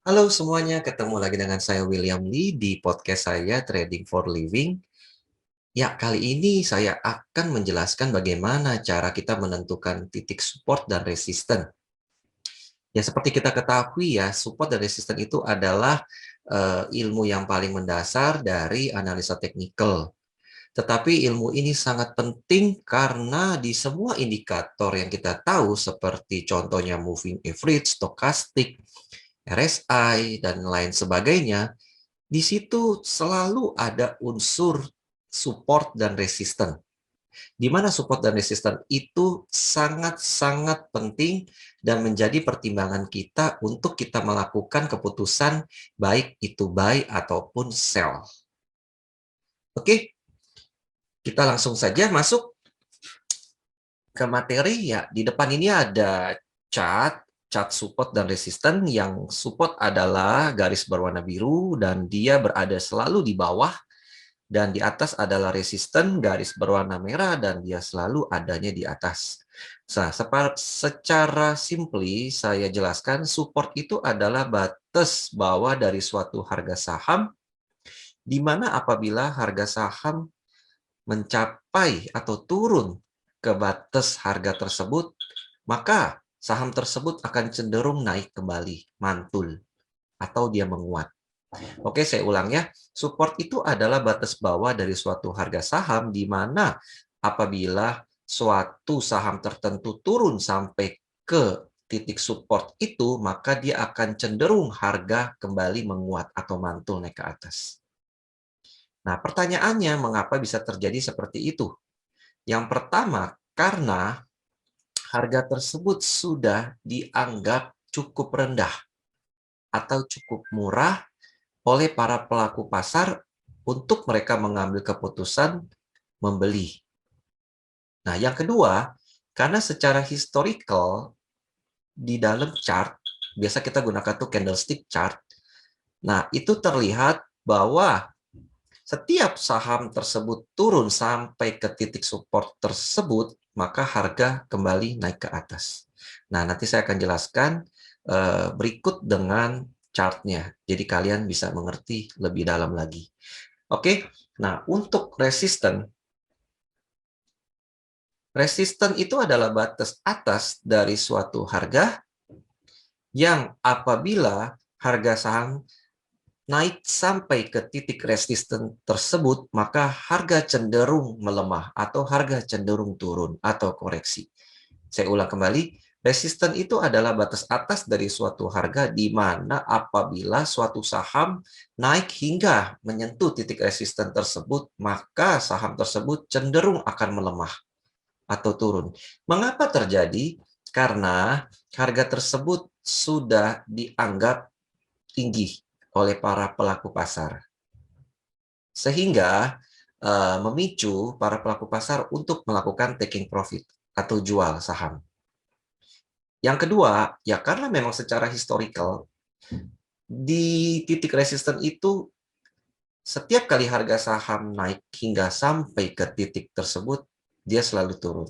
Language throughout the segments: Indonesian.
Halo semuanya, ketemu lagi dengan saya William Lee di podcast saya Trading for Living. Ya, kali ini saya akan menjelaskan bagaimana cara kita menentukan titik support dan resisten. Ya, seperti kita ketahui ya, support dan resisten itu adalah ilmu yang paling mendasar dari analisa teknikal. Tetapi ilmu ini sangat penting karena di semua indikator yang kita tahu seperti contohnya moving average, stokastik, RSI, dan lain sebagainya, di situ selalu ada unsur support dan resisten. Di mana support dan resisten itu sangat-sangat penting dan menjadi pertimbangan kita untuk kita melakukan keputusan baik itu buy ataupun sell. Oke, kita langsung saja masuk ke materi ya. Di depan ini ada chart support dan resisten. Yang support adalah garis berwarna biru dan dia berada selalu di bawah. Dan di atas adalah resisten garis berwarna merah dan dia selalu adanya di atas. Nah, secara simply saya jelaskan support itu adalah batas bawah dari suatu harga saham di mana apabila harga saham mencapai atau turun ke batas harga tersebut, maka saham tersebut akan cenderung naik kembali, mantul, atau dia menguat. Oke, saya ulang ya. Support itu adalah batas bawah dari suatu harga saham di mana apabila suatu saham tertentu turun sampai ke titik support itu, maka dia akan cenderung harga kembali menguat atau mantul naik ke atas. Nah, pertanyaannya mengapa bisa terjadi seperti itu? Yang pertama, karena harga tersebut sudah dianggap cukup rendah atau cukup murah oleh para pelaku pasar untuk mereka mengambil keputusan membeli. Nah, yang kedua, karena secara historical di dalam chart, biasa kita gunakan tuh candlestick chart. Nah, itu terlihat bahwa setiap saham tersebut turun sampai ke titik support tersebut, maka harga kembali naik ke atas. Nah, nanti saya akan jelaskan berikut dengan chartnya. Jadi kalian bisa mengerti lebih dalam lagi. Oke, nah untuk resisten itu adalah batas atas dari suatu harga yang apabila harga saham naik sampai ke titik resisten tersebut, maka harga cenderung melemah atau harga cenderung turun atau koreksi. Saya ulang kembali, resisten itu adalah batas atas dari suatu harga di mana apabila suatu saham naik hingga menyentuh titik resisten tersebut, maka saham tersebut cenderung akan melemah atau turun. Mengapa terjadi? Karena harga tersebut sudah dianggap tinggi oleh para pelaku pasar. Sehingga memicu para pelaku pasar untuk melakukan taking profit atau jual saham. Yang kedua, ya karena memang secara historical, di titik resisten itu setiap kali harga saham naik hingga sampai ke titik tersebut, dia selalu turun.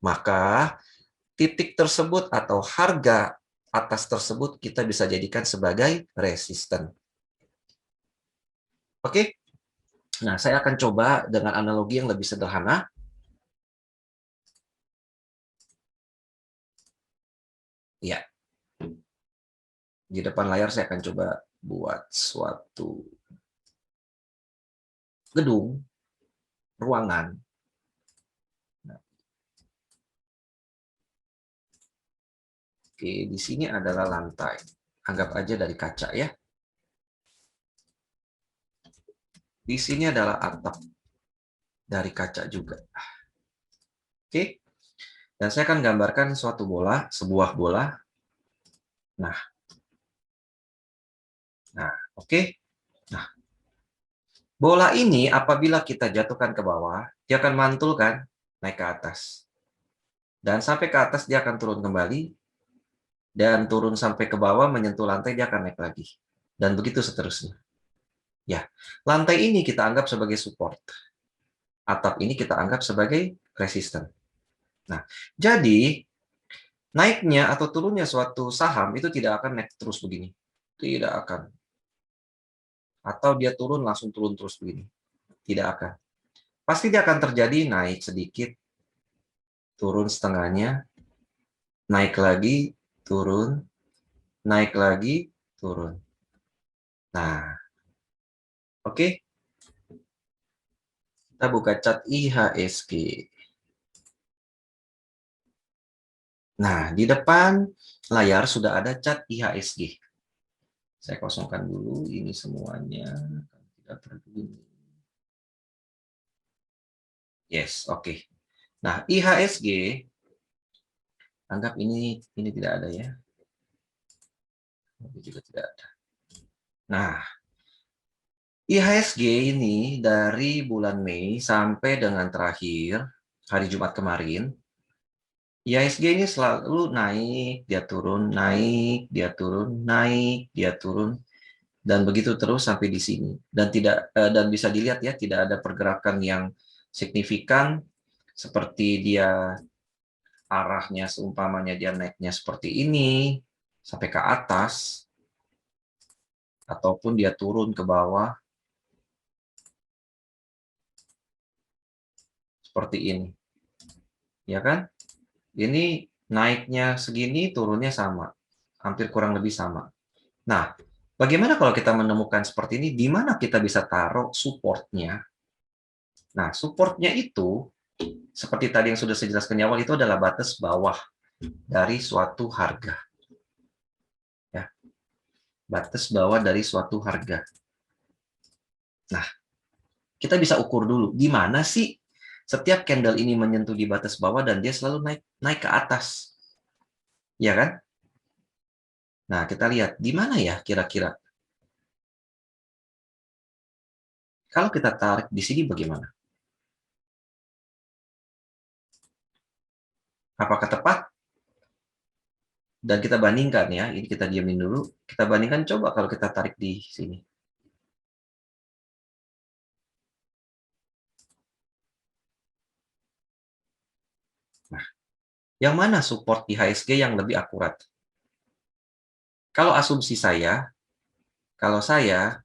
Maka titik tersebut atau harga atas tersebut kita bisa jadikan sebagai resisten. Oke, nah saya akan coba dengan analogi yang lebih sederhana. Ya, di depan layar saya akan coba buat suatu gedung, ruangan. Nah, oke, di sini adalah lantai. Anggap aja dari kaca ya. Di sini adalah atap dari kaca juga. Oke, dan saya akan gambarkan suatu bola, sebuah bola. Nah, oke. Nah, bola ini apabila kita jatuhkan ke bawah, dia akan mantul kan, naik ke atas. Dan sampai ke atas dia akan turun kembali, dan turun sampai ke bawah menyentuh lantai dia akan naik lagi. Dan begitu seterusnya. Ya, lantai ini kita anggap sebagai support. Atap ini kita anggap sebagai resisten. Nah, jadi naiknya atau turunnya suatu saham itu tidak akan naik terus begini. Tidak akan. Atau dia turun langsung turun terus begini. Tidak akan. Pasti dia akan terjadi naik sedikit, turun setengahnya, naik lagi, turun, naik lagi, turun. Nah, oke. Kita buka cat IHSG. Nah, di depan layar sudah ada cat IHSG. Saya kosongkan dulu ini semuanya. Tidak perlu. Yes, oke. Nah, IHSG, anggap ini tidak ada ya. Ini juga tidak ada. Nah, IHSG ini dari bulan Mei sampai dengan terakhir hari Jumat kemarin, IHSG ini selalu naik, dia turun, naik, dia turun, naik, dia turun, dan begitu terus sampai di sini. Dan bisa dilihat ya, tidak ada pergerakan yang signifikan seperti dia arahnya seumpamanya dia naiknya seperti ini sampai ke atas ataupun dia turun ke bawah seperti ini. Ya kan? Ini naiknya segini, turunnya sama. Hampir kurang lebih sama. Nah, bagaimana kalau kita menemukan seperti ini, di mana kita bisa taruh supportnya? Nah, supportnya itu, seperti tadi yang sudah saya jelaskan di awal, itu adalah batas bawah dari suatu harga. Ya, batas bawah dari suatu harga. Nah, kita bisa ukur dulu, di mana sih setiap candle ini menyentuh di batas bawah dan dia selalu naik ke atas. Ya kan? Nah, kita lihat, di mana ya kira-kira? Kalau kita tarik di sini bagaimana? Apakah tepat? Dan kita bandingkan ya, ini kita diamin dulu. Kita bandingkan coba kalau kita tarik di sini. Nah, yang mana support IHSG yang lebih akurat? Kalau asumsi kalau saya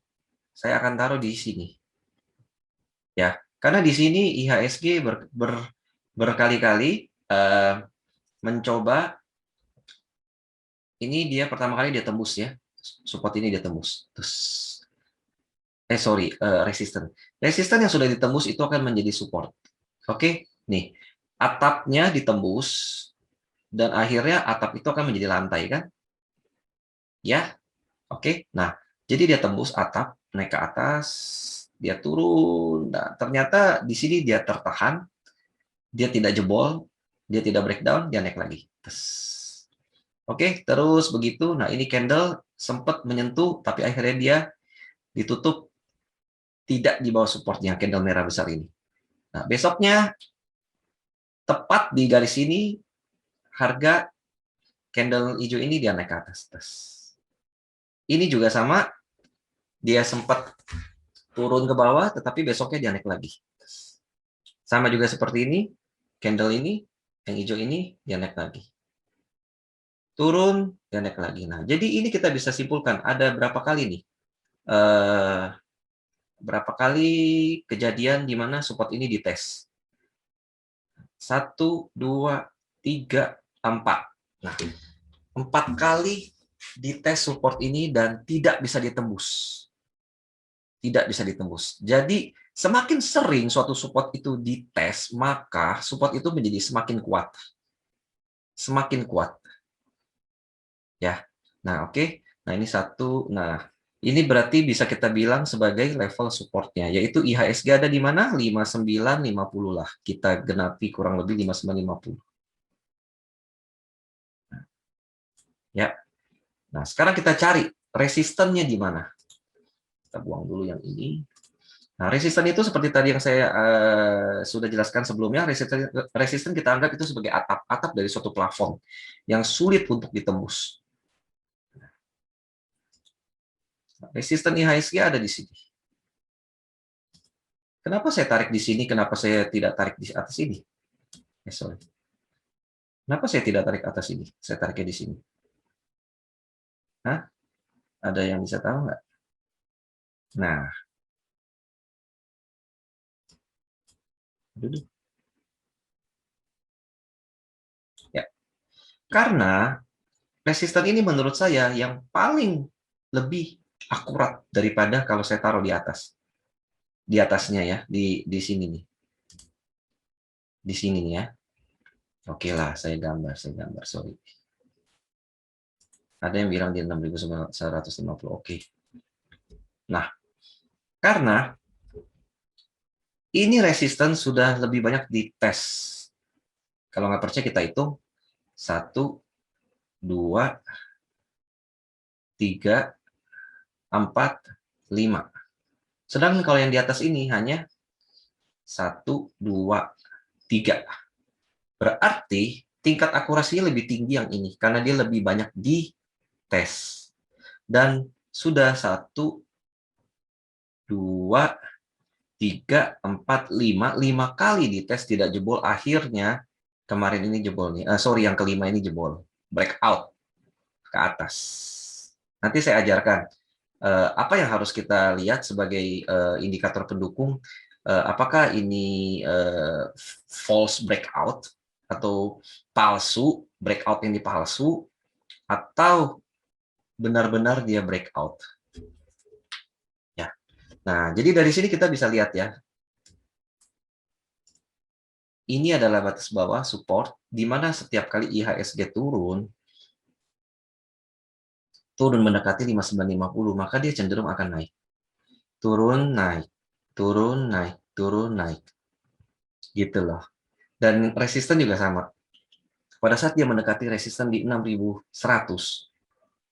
akan taruh di sini. Ya, karena di sini IHSG berkali-kali mencoba, ini dia pertama kali dia tembus ya, support ini dia tembus. Terus, resisten. Resisten yang sudah ditembus itu akan menjadi support. Oke, nih, atapnya ditembus, dan akhirnya atap itu akan menjadi lantai kan? Ya, oke. Nah, jadi dia tembus atap, naik ke atas, dia turun. Nah, ternyata di sini dia tertahan, dia tidak jebol, dia tidak breakdown, dia naik lagi. Oke, terus begitu. Nah, ini candle sempat menyentuh, tapi akhirnya dia ditutup tidak di bawah supportnya, candle merah besar ini. Nah, besoknya tepat di garis ini, harga candle hijau ini dia naik ke atas. Ini juga sama, dia sempat turun ke bawah, tetapi besoknya dia naik lagi. Sama juga seperti ini, candle ini, yang hijau ini, dia naik lagi. Turun, dia naik lagi. Nah, jadi ini kita bisa simpulkan, ada berapa kali nih? Berapa kali kejadian di mana support ini dites? 1, 2, 3, 4. Nah, 4 kali dites support ini dan tidak bisa ditembus. Tidak bisa ditembus. Jadi, semakin sering suatu support itu dites, maka support itu menjadi semakin kuat. Semakin kuat. Ya. Nah, oke. Nah, ini satu. Nah, ini berarti bisa kita bilang sebagai level supportnya, yaitu IHSG ada di mana? 5950 lah. Kita genapi kurang lebih 5950. Ya. Nah, sekarang kita cari resistennya di mana. Kita buang dulu yang ini. Nah, resisten itu seperti tadi yang saya sudah jelaskan sebelumnya, resisten kita anggap itu sebagai atap dari suatu plafon yang sulit untuk ditembus. Resisten IHSG ada di sini. Kenapa saya tarik di sini? Kenapa saya tidak tarik di atas ini? Sorry. Kenapa saya tidak tarik atas ini? Saya tariknya di sini. Hah? Ada yang bisa tahu nggak? Nah, duduk. Ya, karena resisten ini menurut saya yang paling lebih akurat daripada kalau saya taruh di atasnya ya, di sini nih, di sini nih ya. Oke lah, saya gambar, sorry. Ada yang bilang di 6.150, oke. Nah, karena ini resisten sudah lebih banyak dites. Kalau nggak percaya kita hitung, 1, 2, 3, 4, 5. Sedangkan kalau yang di atas ini hanya 1, 2, 3. Berarti tingkat akurasinya lebih tinggi yang ini, karena dia lebih banyak dites. Dan sudah 1, 2, 3, 4, 5 kali dites tidak jebol, akhirnya kemarin ini jebol nih. Sorry, yang kelima ini jebol. Breakout ke atas. Nanti saya ajarkan apa yang harus kita lihat sebagai indikator pendukung. Apakah ini false breakout atau palsu, breakout ini palsu, atau benar-benar dia breakout. Ya. Nah, jadi dari sini kita bisa lihat ya. Ini adalah batas bawah support, di mana setiap kali IHSG turun mendekati 5950, maka dia cenderung akan naik. Turun, naik, turun, naik, turun, naik. Gitu loh. Dan resisten juga sama. Pada saat dia mendekati resisten di 6100,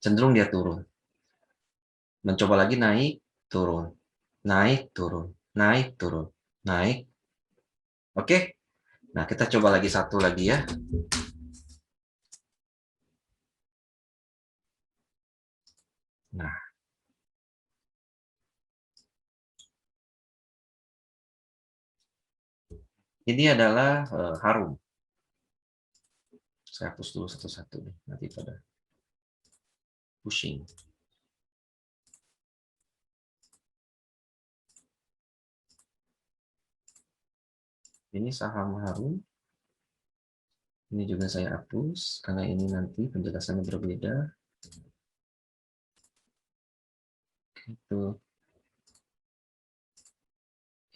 cenderung dia turun. Mencoba lagi naik, turun. Naik, turun. Naik, turun. Naik. Oke? Nah, kita coba lagi satu lagi ya. Nah, ini adalah Harum. Saya hapus dulu satu-satu nih, nanti pada pusing. Ini saham Harum. Ini juga saya hapus, karena ini nanti penjelasannya berbeda. Itu.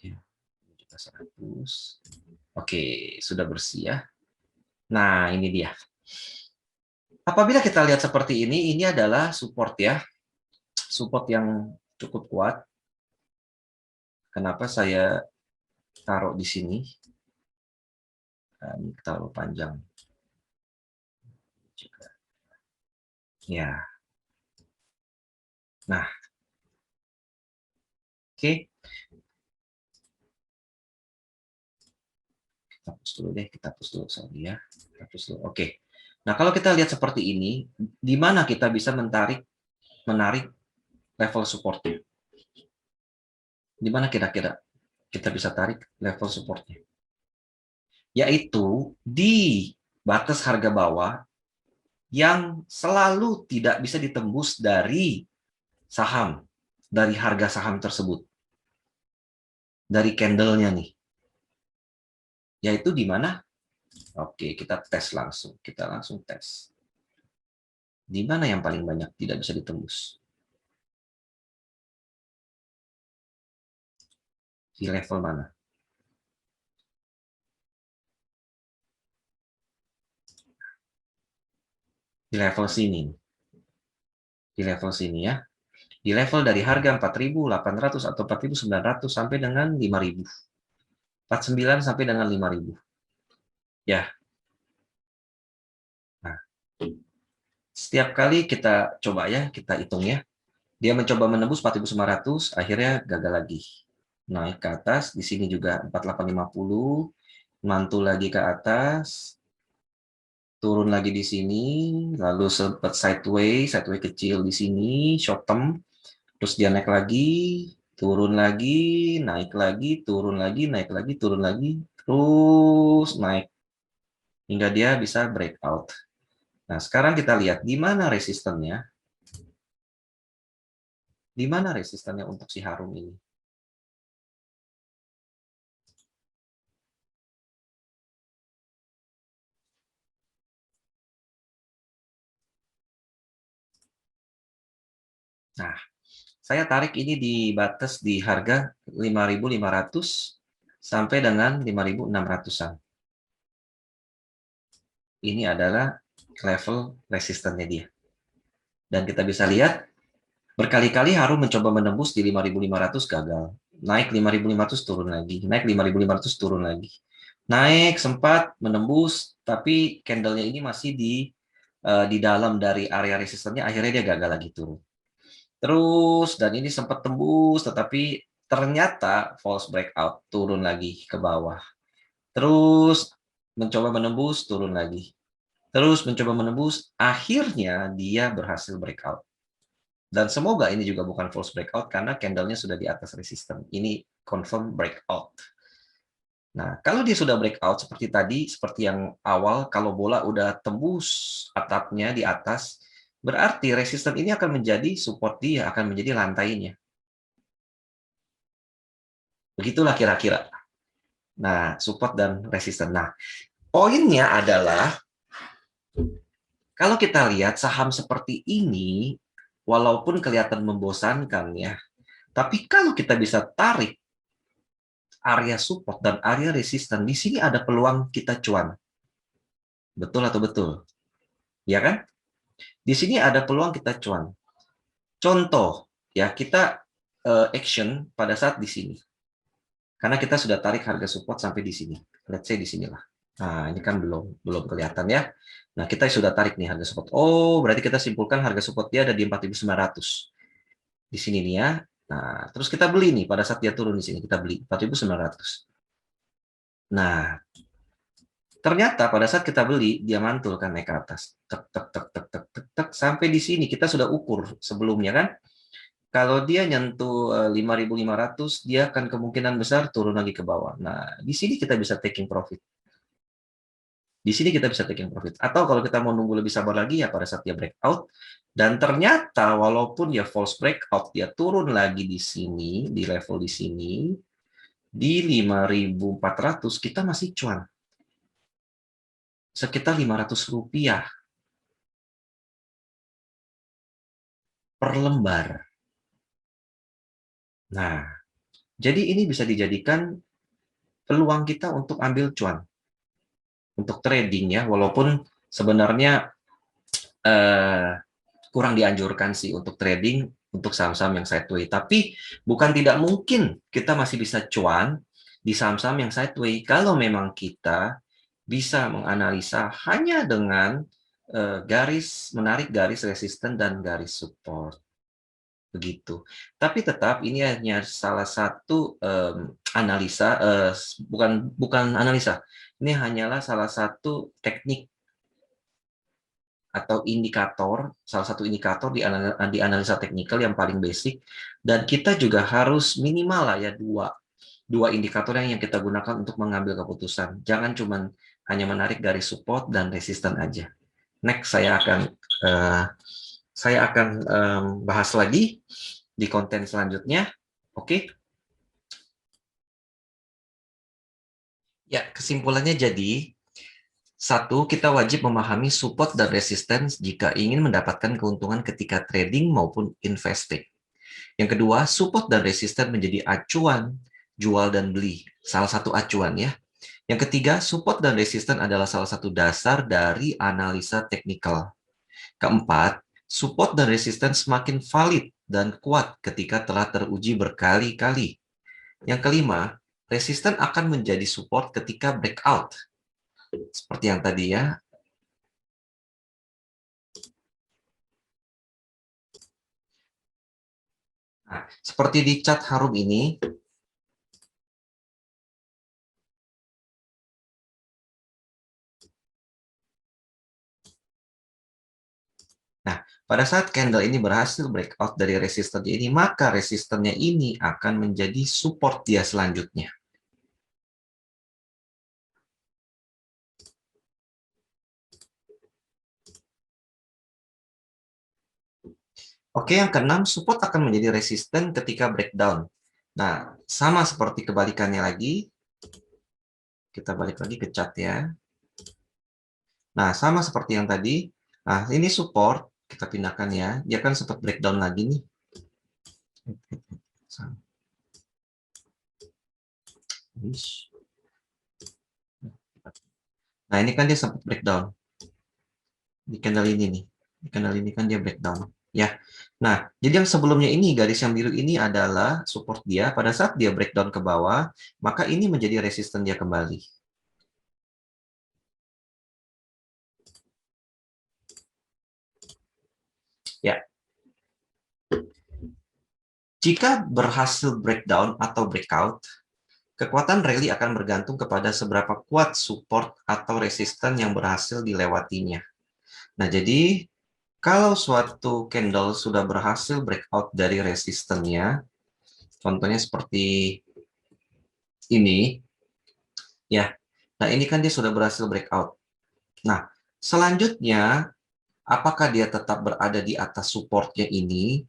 Ya, ini juga saya hapus. Oke, sudah bersih ya. Nah, ini dia. Apabila kita lihat seperti ini adalah support ya. Support yang cukup kuat. Kenapa saya taruh di sini? Nah, ini terlalu panjang. Ya. Nah, oke. Kita hapus dulu deh, kita hapus dulu, sorry ya. Kita hapus dulu. Oke. Nah, kalau kita lihat seperti ini, di mana kita bisa menarik level supportnya? Di mana kira-kira kita bisa tarik level supportnya? Yaitu di batas harga bawah yang selalu tidak bisa ditembus dari saham, dari harga saham tersebut, dari candle-nya nih. Yaitu di mana? Oke, kita tes langsung. Kita langsung tes. Di mana yang paling banyak tidak bisa ditembus? Di level mana? Di level sini. Di level sini ya. Di level dari harga 4.800 atau 4.900 sampai dengan 5.000. 49 sampai dengan 5.000. Ya. Nah, setiap kali kita coba ya, kita hitung ya. Dia mencoba menembus 4.900, akhirnya gagal lagi. Naik ke atas, di sini juga 4850, mantul lagi ke atas, turun lagi di sini, lalu sempat sideways kecil di sini, short term, terus dia naik lagi, turun lagi, naik lagi, turun lagi, naik lagi, turun lagi, terus naik hingga dia bisa breakout. Nah, sekarang kita lihat di mana resistennya. Di mana resistannya untuk si Harum ini? Nah, saya tarik ini di batas di harga 5.500 sampai dengan 5.600-an. Ini adalah level resistannya dia. Dan kita bisa lihat, berkali-kali Harum mencoba menembus di 5.500 gagal. Naik 5.500 turun lagi, naik 5.500 turun lagi. Naik sempat menembus, tapi candlenya ini masih di dalam dari area resistannya, akhirnya dia gagal lagi turun. Terus, dan ini sempat tembus, tetapi ternyata false breakout, turun lagi ke bawah. Terus, mencoba menembus, turun lagi. Terus, mencoba menembus, akhirnya dia berhasil breakout. Dan semoga ini juga bukan false breakout, karena candlenya sudah di atas resisten. Ini confirm breakout. Nah, kalau dia sudah breakout seperti tadi, seperti yang awal, kalau bola udah tembus atapnya di atas, berarti resisten ini akan menjadi support dia, akan menjadi lantainya. Begitulah kira-kira. Nah, support dan resisten. Nah, poinnya adalah kalau kita lihat saham seperti ini, walaupun kelihatan membosankan ya, tapi kalau kita bisa tarik area support dan area resisten, di sini ada peluang kita cuan. Betul atau betul? Ya kan? Di sini ada peluang kita cuan. Contoh, ya kita action pada saat di sini. Karena kita sudah tarik harga support sampai di sini. Let's say di sinilah. Nah, ini kan belum kelihatan ya. Nah, kita sudah tarik nih harga support. Oh, berarti kita simpulkan harga support dia ada di 4.900. Di sini nih ya. Nah, terus kita beli nih pada saat dia turun di sini, kita beli 4.900. Nah, ternyata pada saat kita beli, dia mantul kan naik ke atas. Tek, tek, tek, tek, tek, tek, tek, sampai di sini kita sudah ukur sebelumnya kan. Kalau dia nyentuh 5.500, dia akan kemungkinan besar turun lagi ke bawah. Nah, di sini kita bisa taking profit. Di sini kita bisa taking profit. Atau kalau kita mau nunggu lebih sabar lagi, ya pada saat dia breakout, dan ternyata walaupun ya false breakout, dia turun lagi di sini, di level di sini, di 5.400, kita masih cuan. Sekitar Rp500 per lembar. Nah, jadi ini bisa dijadikan peluang kita untuk ambil cuan. Untuk trading ya, walaupun sebenarnya kurang dianjurkan sih untuk trading untuk saham-saham yang sideways. Tapi bukan tidak mungkin kita masih bisa cuan di saham-saham yang sideways kalau memang kita bisa menganalisa hanya dengan menarik garis resisten dan garis support. Begitu. Tapi tetap ini hanya salah satu analisa, bukan analisa. Ini hanyalah salah satu teknik atau indikator, salah satu indikator di analisa teknikal yang paling basic, dan kita juga harus minimal lah ya dua indikator yang kita gunakan untuk mengambil keputusan. Jangan cuma hanya menarik garis support dan resisten aja. Next saya akan bahas lagi di konten selanjutnya. Oke. Ya, kesimpulannya jadi satu, kita wajib memahami support dan resistance jika ingin mendapatkan keuntungan ketika trading maupun investing. Yang kedua, support dan resisten menjadi acuan jual dan beli, salah satu acuan ya. Yang ketiga, support dan resisten adalah salah satu dasar dari analisa teknikal. Keempat, support dan resisten semakin valid dan kuat ketika telah teruji berkali-kali. Yang kelima, resisten akan menjadi support ketika breakout. Seperti yang tadi ya. Nah, seperti di chart Harum ini, nah, pada saat candle ini berhasil breakout dari resistennya ini, maka resistennya ini akan menjadi support dia selanjutnya. Oke, yang keenam, support akan menjadi resisten ketika breakdown. Nah, sama seperti kebalikannya lagi. Kita balik lagi ke chart ya. Nah, sama seperti yang tadi. Nah, ini support. Kita pindahkan ya. Dia kan sempat breakdown lagi nih. Nah, ini kan dia sempat breakdown. Di candle ini nih. Di candle ini kan dia breakdown. Ya. Nah, jadi yang sebelumnya ini, garis yang biru ini adalah support dia. Pada saat dia breakdown ke bawah, maka ini menjadi resisten dia kembali. Ya. Jika berhasil breakdown atau breakout, kekuatan rally akan bergantung kepada seberapa kuat support atau resisten yang berhasil dilewatinya. Nah, jadi kalau suatu candle sudah berhasil breakout dari resistennya, contohnya seperti ini, ya. Nah, ini kan dia sudah berhasil breakout. Nah, selanjutnya, apakah dia tetap berada di atas supportnya ini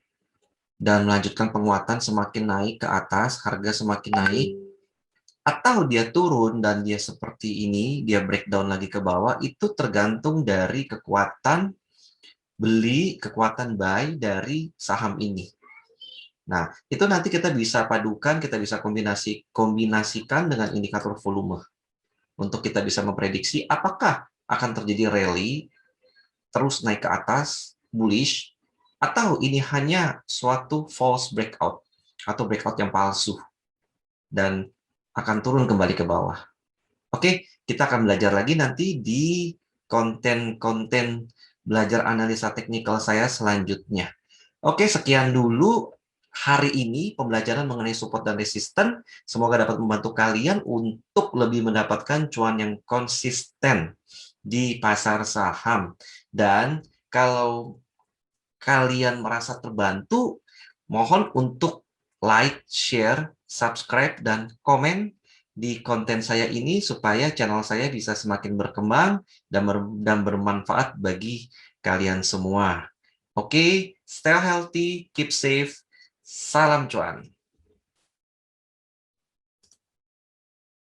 dan melanjutkan penguatan semakin naik ke atas, harga semakin naik, atau dia turun dan dia seperti ini, dia breakdown lagi ke bawah, itu tergantung dari kekuatan beli, kekuatan buy dari saham ini. Nah, itu nanti kita bisa padukan, kita bisa kombinasikan dengan indikator volume untuk kita bisa memprediksi apakah akan terjadi rally terus naik ke atas, bullish, atau ini hanya suatu false breakout atau breakout yang palsu dan akan turun kembali ke bawah. Oke, kita akan belajar lagi nanti di konten-konten belajar analisa teknikal saya selanjutnya. Oke, sekian dulu hari ini pembelajaran mengenai support dan resisten. Semoga dapat membantu kalian untuk lebih mendapatkan cuan yang konsisten di pasar saham. Dan kalau kalian merasa terbantu, mohon untuk like, share, subscribe, dan komen di konten saya ini supaya channel saya bisa semakin berkembang dan bermanfaat bagi kalian semua. Oke, stay healthy, keep safe, salam cuan.